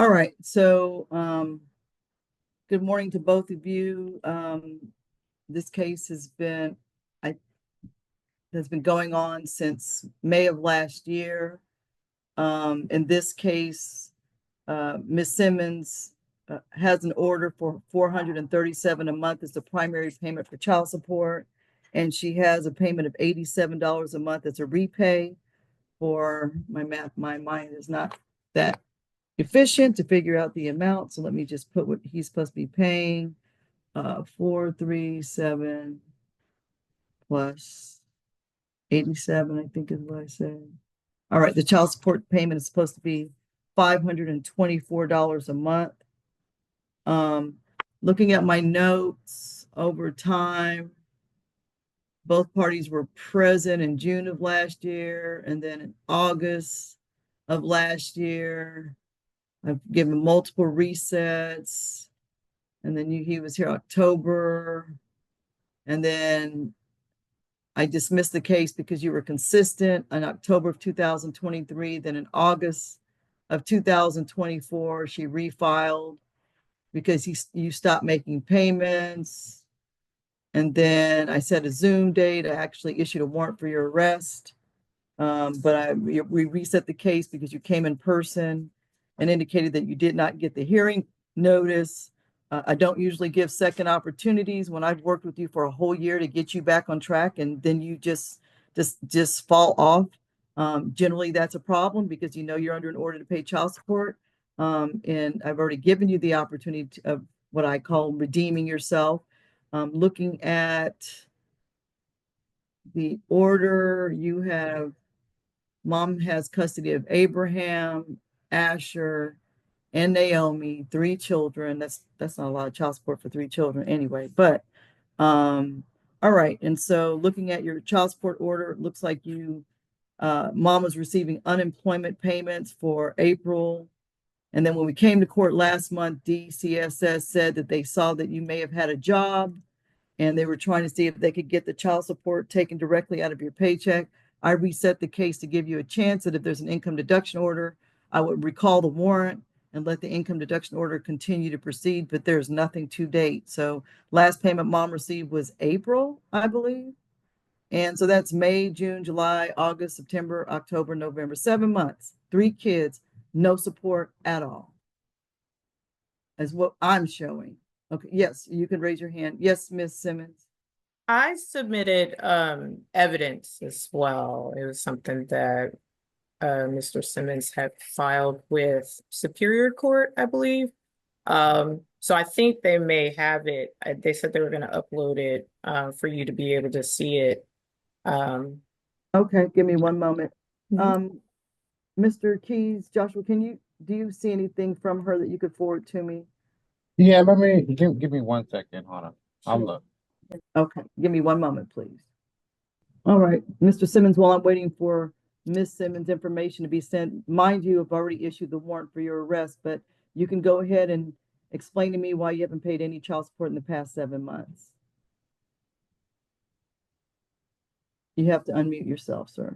All right, so good morning to both of you. This case I has been going on since May of last year. In this case, Ms. Simmons has an order for $437 a month as the primary payment for child support, and she has a payment of $87 a month as a repay. For my mind is not that efficient to figure out the amount. So let me just put what he's supposed to be paying. 437 plus 87, I think is what I said. All right, the child support payment is supposed to be $524 a month. Looking at my notes over time, both parties were present in June of last year, and then in August of last year. I've given multiple resets, and then he was here October, and then I dismissed the case because you were consistent in October of 2023. Then in August of 2024, she refiled because you stopped making payments. And then I set a Zoom date. I actually issued a warrant for your arrest. But we reset the case because you came in person and indicated that you did not get the hearing notice. I don't usually give second opportunities when I've worked with you for a whole year to get you back on track, and then you just fall off. Generally, that's a problem because you know you're under an order to pay child support. And I've already given you the opportunity of what I call redeeming yourself. Looking at the order, mom has custody of Abraham, Asher, and Naomi, 3 children. That's not a lot of child support for 3 children anyway. But all right. And so looking at your child support order, it looks like mom was receiving unemployment payments for April. And then when we came to court last month, DCSS said that they saw that you may have had a job and they were trying to see if they could get the child support taken directly out of your paycheck. I reset the case to give you a chance that if there's an income deduction order, I would recall the warrant and let the income deduction order continue to proceed, but there's nothing to date. So last payment mom received was April, I believe. And so that's May, June, July, August, September, October, November, 7 months, 3 kids, no support at all, as what I'm showing. Okay, yes, you can raise your hand. Yes, Ms. Simmons. I submitted evidence as well. It was something that Mr. Simmons had filed with Superior Court, I believe. So I think they may have it. They said they were going to upload it for you to be able to see it. Okay, give me one moment. Mr. Keys, Joshua, do you see anything from her that you could forward to me? Yeah, let me give me 1 second. Hold on. I'll look. Okay, give me one moment, please. All right, Mr. Simmons, while I'm waiting for Ms. Simmons' information to be sent, mind you, I've already issued the warrant for your arrest, but you can go ahead and explain to me why you haven't paid any child support in the past 7 months. You have to unmute yourself, sir.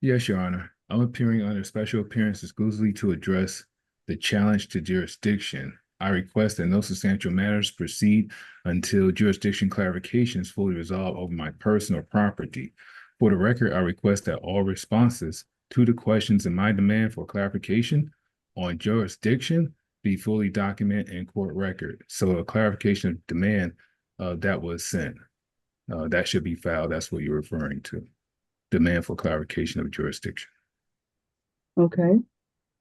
Yes, Your Honor. I'm appearing under special appearance exclusively to address the challenge to jurisdiction. I request that no substantial matters proceed until jurisdiction clarification is fully resolved over my personal property. For the record, I request that all responses to the questions in my demand for clarification on jurisdiction be fully documented in court record. So a clarification of demand that was sent, that should be filed. That's what you're referring to. Demand for clarification of jurisdiction. Okay.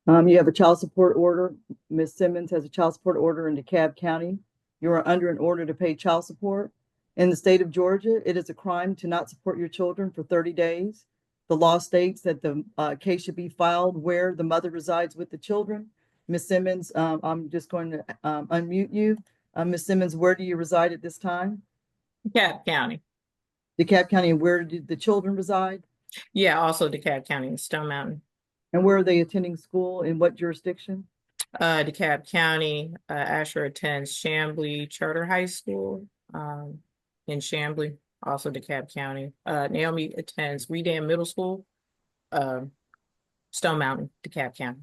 You have a child support order. Ms. Simmons has a child support order in DeKalb County. You are under an order to pay child support. In the state of Georgia, it is a crime to not support your children for 30 days. The law states that the case should be filed where the mother resides with the children. Ms. Simmons, I'm just going to unmute you. Ms. Simmons, where do you reside at this time? DeKalb County. DeKalb County, and where do the children reside? Yeah, also DeKalb County, Stone Mountain. And where are they attending school? In what jurisdiction? DeKalb County. Asher attends Chamblee Charter High School in Chamblee, also DeKalb County. Naomi attends Redan Middle School. Stone Mountain, DeKalb County.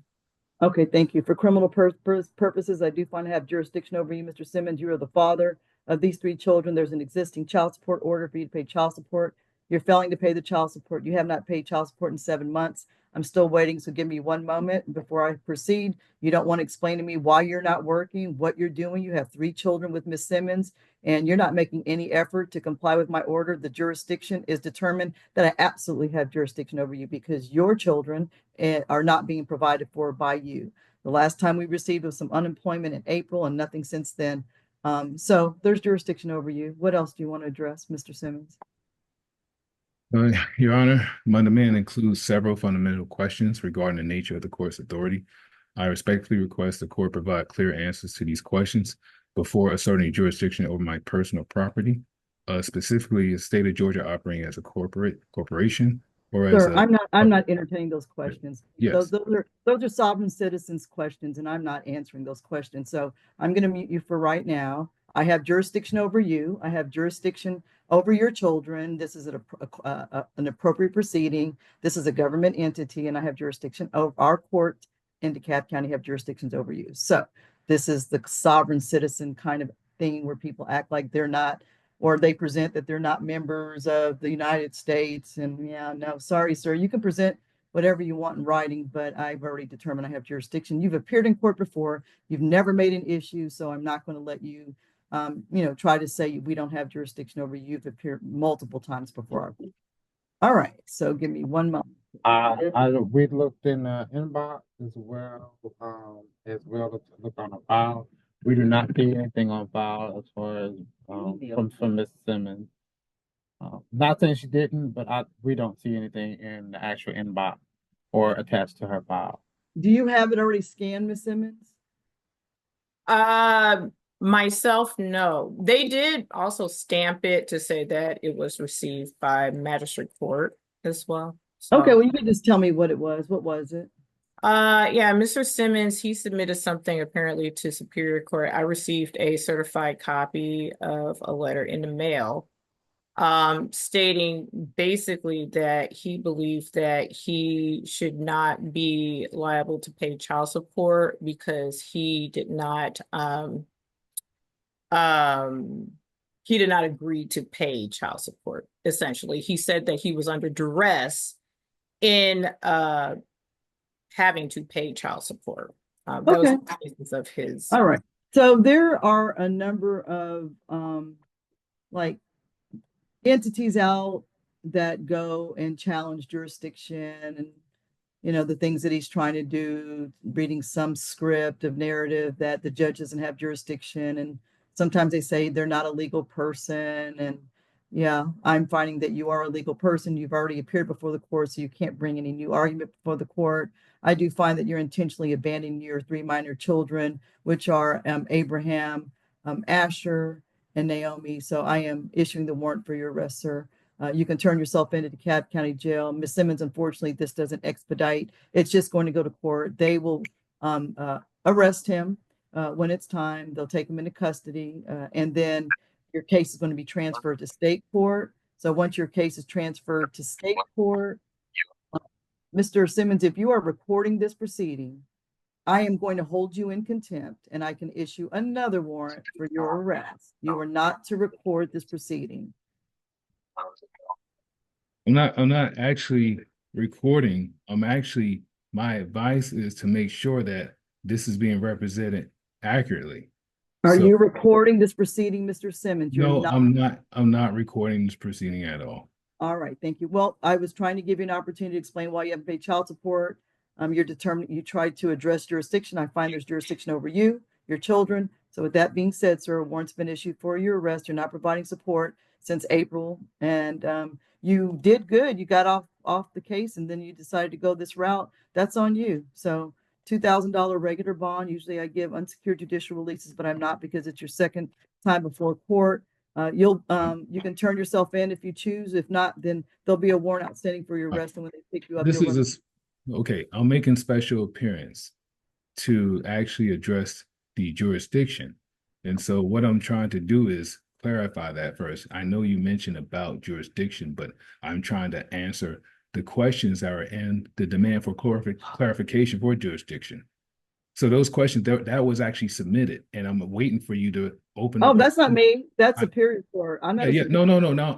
Okay, thank you. For criminal purposes, I do find I have jurisdiction over you, Mr. Simmons. You are the father of these 3 children. There's an existing child support order for you to pay child support. You're failing to pay the child support. You have not paid child support in 7 months. I'm still waiting, so give me one moment before I proceed. You don't want to explain to me why you're not working, what you're doing. You have 3 children with Miss Simmons, and you're not making any effort to comply with my order. The jurisdiction is determined that I absolutely have jurisdiction over you because your children are not being provided for by you. The last time we received was some unemployment in April and nothing since then. So there's jurisdiction over you. What else do you want to address, Mr. Simmons? Your Honor, my demand includes several fundamental questions regarding the nature of the court's authority. I respectfully request the court provide clear answers to these questions before asserting jurisdiction over my personal property. Specifically, is state of Georgia operating as a corporation or as Sir, a I'm not entertaining those questions. yes. Those are sovereign citizens questions, and I'm not answering those questions. So I'm going to mute you for right now. I have jurisdiction over you. I have jurisdiction over your children. This is an appropriate proceeding. This is a government entity, and I have jurisdiction over our court in DeKalb County have jurisdictions over you. So this is the sovereign citizen kind of thing where people act like they're not, or they present that they're not members of the United States. And yeah, no, sorry, sir. You can present whatever you want in writing, but I've already determined I have jurisdiction. You've appeared in court before. You've never made an issue, so I'm not going to let you, try to say we don't have jurisdiction over you. You've appeared multiple times before our court. All right, so give me one moment. We looked in the inbox as well to look on the file. We do not see anything on file as far as from Ms. Simmons. Not saying she didn't, but we don't see anything in the actual inbox or attached to her file. Do you have it already scanned, Ms. Simmons? Myself, no. They did also stamp it to say that it was received by magistrate court as well. So, Okay, well, you can just tell me what it was. What was it? yeah, Mr. Simmons, he submitted something apparently to Superior Court. I received a certified copy of a letter in the mail, stating basically that he believed that he should not be liable to pay child support because he did not agree to pay child support. Essentially, he said that he was under duress in having to pay child support. That was the basis of his. All right. So there are a number of like entities out that go and challenge jurisdiction and the things that he's trying to do, reading some script of narrative that the judge doesn't have jurisdiction. And sometimes they say they're not a legal person. And yeah, I'm finding that you are a legal person. You've already appeared before the court, so you can't bring any new argument before the court. I do find that you're intentionally abandoning your 3 minor children, which are Abraham, Asher, and Naomi. So I am issuing the warrant for your arrest, sir. You can turn yourself into the DeKalb County Jail. Ms. Simmons, unfortunately, this doesn't expedite. It's just going to go to court. They will arrest him when it's time. They'll take him into custody, and then your case is going to be transferred to state court. So once your case is transferred to state court, Mr. Simmons, if you are recording this proceeding, I am going to hold you in contempt, and I can issue another warrant for your arrest. You are not to record this proceeding. I'm not actually recording. My advice is to make sure that this is being represented accurately. Are you recording this proceeding, Mr. Simmons? No, I'm not recording this proceeding at all. All right, thank you. Well, I was trying to give you an opportunity to explain why you haven't paid child support. You're determined, you tried to address jurisdiction. I find there's jurisdiction over you, your children. So with that being said, sir, a warrant's been issued for your arrest. You're not providing support since April, and you did good. You got off the case, and then you decided to go this route. That's on you. So $2,000 regular bond. Usually I give unsecured judicial releases, but I'm not because it's your second time before court. You can turn yourself in if you choose. If not, then there'll be a warrant outstanding for your arrest, and when they pick you up, okay. I'm making special appearance to actually address the jurisdiction, and so what I'm trying to do is clarify that first. I know you mentioned about jurisdiction, but I'm trying to answer the questions that are in the demand for clarification for jurisdiction. So those questions that was actually submitted, and I'm waiting for you to open Oh, up. that's not me. That's I- Superior Court. I'm not. Yeah, no.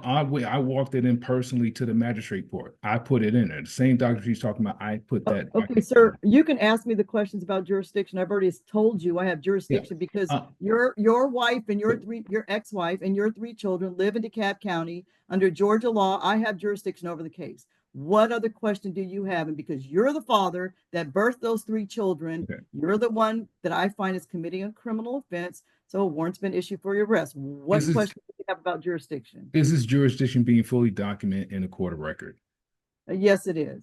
I walked it in personally to the magistrate court. I put it in there. The same document she's talking about, I put that. Okay, sir, you can ask me the questions about jurisdiction. I've already told you I have jurisdiction because your wife and your ex-wife and your 3 children live in DeKalb County. Under Georgia law, I have jurisdiction over the case. What other question do you have? And because you're the father that birthed those 3 children, Okay. you're the one that I find is committing a criminal offense. So a warrant's been issued for your arrest. What question do you have about jurisdiction? Is this jurisdiction being fully documented in a court of record? Yes, it is.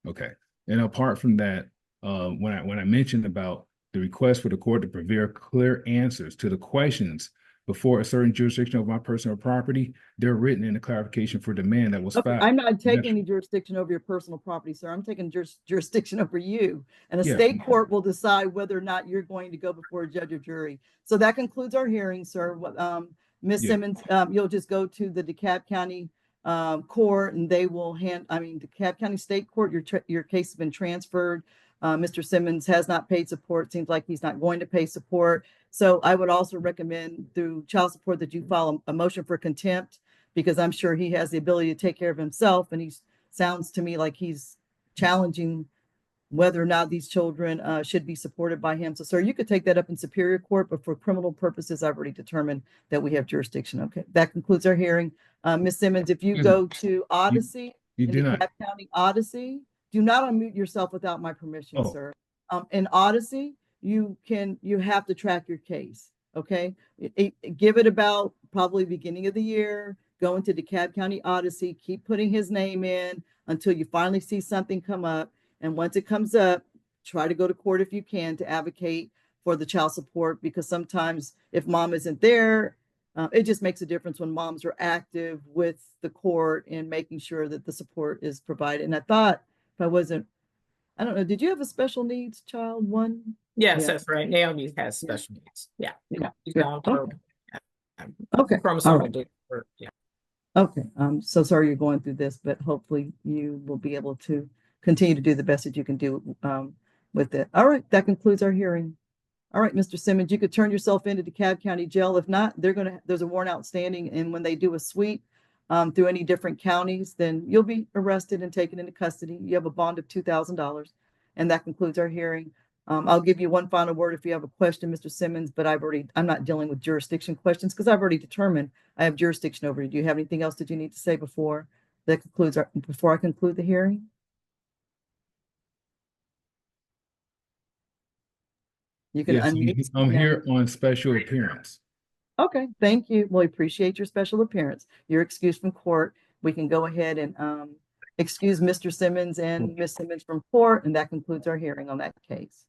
Okay. And apart from that, when I mentioned about the request for the court to provide clear answers to the questions before a certain jurisdiction of my personal property, they're written in the clarification for demand that was Okay, filed. I'm not taking any jurisdiction over your personal property, sir. I'm taking jurisdiction over you. And a Yeah. state court will decide whether or not you're going to go before a judge or jury. So that concludes our hearing, sir. Ms. Yeah. Simmons, you'll just go to the DeKalb County court and they will DeKalb County State Court, your case has been transferred. Mr. Simmons has not paid support. Seems like he's not going to pay support. So I would also recommend through child support that you file a motion for contempt, because I'm sure he has the ability to take care of himself. And he sounds to me like he's challenging whether or not these children should be supported by him. So, sir, you could take that up in Superior Court, but for criminal purposes, I've already determined that we have jurisdiction. Okay, that concludes our hearing. Ms. Simmons, if you go to Odyssey, You in do DeKalb not. County Odyssey, do not unmute yourself without my permission, Oh. sir. In Odyssey, you have to track your case. Okay, give it about probably beginning of the year. Go into DeKalb County Odyssey, keep putting his name in until you finally see something come up. And once it comes up, try to go to court if you can to advocate for the child support, because sometimes if mom isn't there, it just makes a difference when moms are active with the court and making sure that the support is provided. And I thought, if I don't know, did you have a special needs child? One? Yes, Yeah. that's right. Naomi has special needs. Yeah. Yeah. She's Yeah. gone for Okay. chromosomal All right. disorder. Yeah. Okay, I'm so sorry you're going through this, but hopefully you will be able to continue to do the best that you can do with it. All right, that concludes our hearing. All right, Mr. Simmons, you could turn yourself into DeKalb County Jail. If not, there's a warrant outstanding, and when they do a sweep through any different counties, then you'll be arrested and taken into custody. You have a bond of $2,000, and that concludes our hearing. I'll give you one final word if you have a question, Mr. Simmons, but I'm not dealing with jurisdiction questions because I've already determined I have jurisdiction over you. Do you have anything else that you need to say before I conclude the hearing? You can Yes, unmute. I'm here on special appearance. Okay, thank you. Well, we appreciate your special appearance. You're excused from court. We can go ahead and excuse Mr. Simmons and Ms. Simmons from court, and that concludes our hearing on that case.